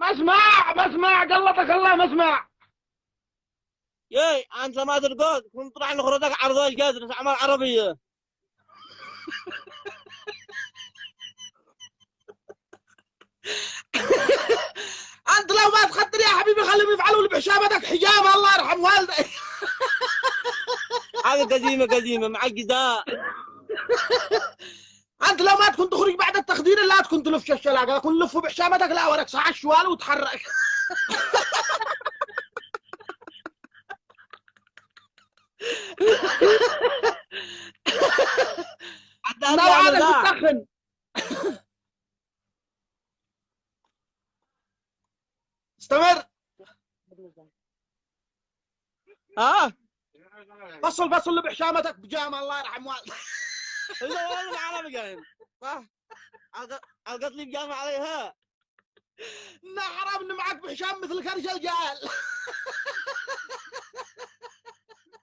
ما اسمع قلطك الله ما اسمع. ياي انت ما ترقد كنت راح نخرجك عرضاش قادر اعمال عربيه. انت لو ما تخدر يا حبيبي خليهم يفعلوا لي بحشامتك حجامه الله يرحم والدي. حاجه قديمه قديمه معقده. انت لو ما تكون تخرج بعد التخدير لا تكون تلف الشلاقه كن لفوا بحشامتك لا ورك ساعه الشوال وتحرك. عداني يا عمر نوعاتك ذا. بتسخن. استمر. ها بصل لي بحشامتك بجامه الله يرحم والدي. انت والله العربي قايم صح. القط لي بجامع عليها. لا حرام ان معك بحشام مثل كرش الجال.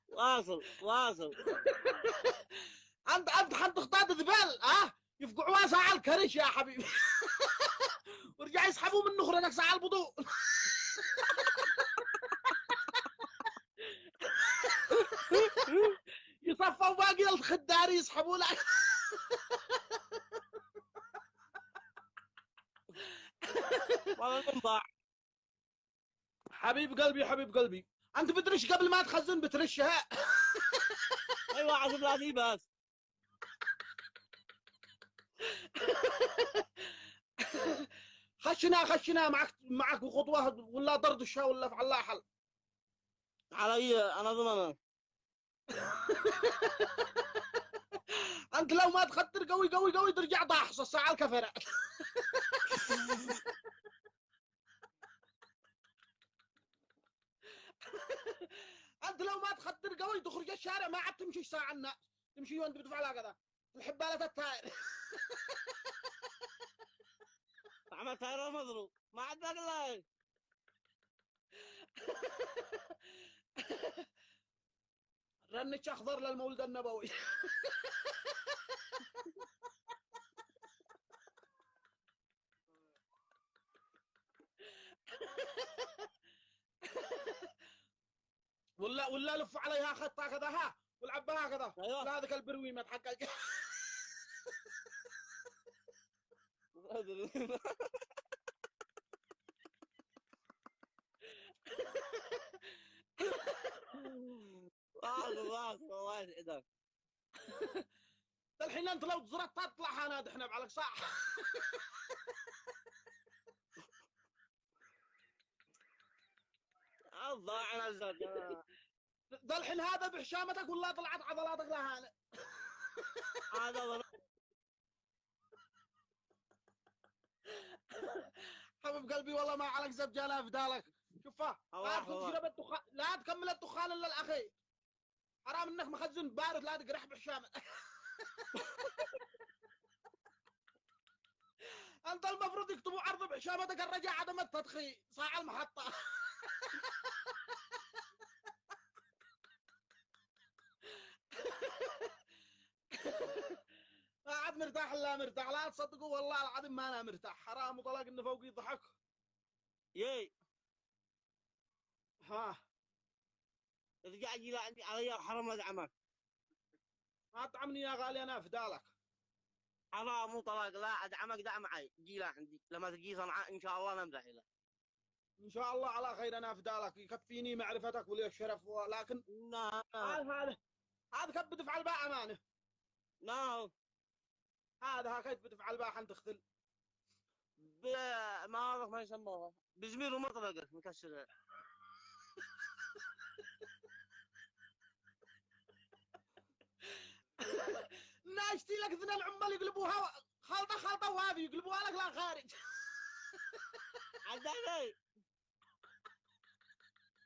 واصل واصل. انت حتختار ذبال ها يفقعوها ساعه الكرش يا حبيبي. ورجع يسحبوا من نخرتك ساعه البطول. يصفوا باقي الخداري يسحبوا لك. والله المنبع. حبيب قلبي انت بترش قبل ما تخزن بترشها. ايوه عزب لازم بس. خشنا معك بخطوه ولا طردشها ولا فعل لها حل. علي انا ضمنه. انت لو ما تخطر قوي ترجع ضاحص الساعه الكفره. انت لو ما تخطر قوي تخرج الشارع ما عاد تمشي ساعه الناس تمشي وانت بتفعل هكذا الحباله التاير. عمل تاير مضروب ما عاد الله. رنتش اخضر للمولد النبوي. ولا لف عليها خط هكذا ها والعبها هكذا ايوه هذاك البرويمه حق واصل واصل الله يسعدك. الحين انت لو تزرت تطلع هناد احنا بعلك صح. الضاع انا الزرق. ده الحين هذا بحشامتك ولا طلعت عضلاتك لهانه. هذا والله. حبيب قلبي والله ما عليك زبجاله في دالك. شوفها لا تكمل الدخان الا الاخير. حرام انك مخزن بارد لا تقرح بحشامه. انت المفروض يكتبوا عرض بحشامتك الرجاء عدم التدخين صاع المحطه. قاعد مرتاح لا مرتاح لا تصدقوا والله العظيم ما انا مرتاح حرام وطلاق انه فوقي ضحك. ياي ها رجع يجي عندي علي حرام ادعمك. ما تطعمني يا غالي انا فدالك. حرام مو طلاق لا ادعمك دعم معي جي لا عندي لما تجي صنعاء ان شاء الله نمزح له. ان شاء الله على خير انا فدالك يكفيني معرفتك ولي الشرف ولكن لا هذا كيف بتفعل بقى امانه. لا هذا كيف بتفعل بقى حنتختل. ما اعرف ما يسموها بزمير مطلقه مكسره. ناشتي لك ذن العمال يقلبوها خلطه وهذه يقلبوها لك لا خارج. عداني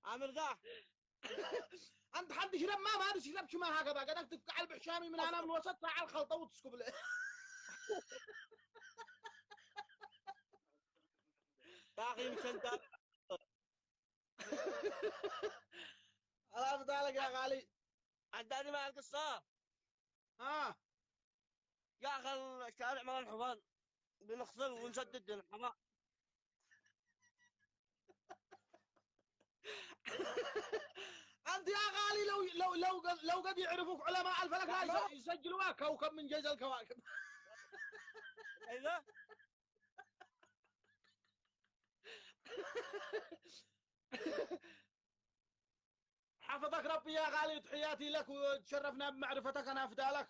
عامر ذا. انت حد يشرب ما تشربش ما هكذا قدك تفك على البحشامي من هنا من وسط ساعه الخلطه وتسكب له. يا اخي مش انت. الله يفضلك يا غالي. عداني مع القصه. ها يا اخي الشارع مال الحفاظ بنغسل ونسدد الحمام. لو قد يعرفوك علماء الفلك لا يسجلوها كوكب من جيش الكواكب. ايوه حفظك ربي يا غالي، تحياتي لك وتشرفنا بمعرفتك، انا افدالك.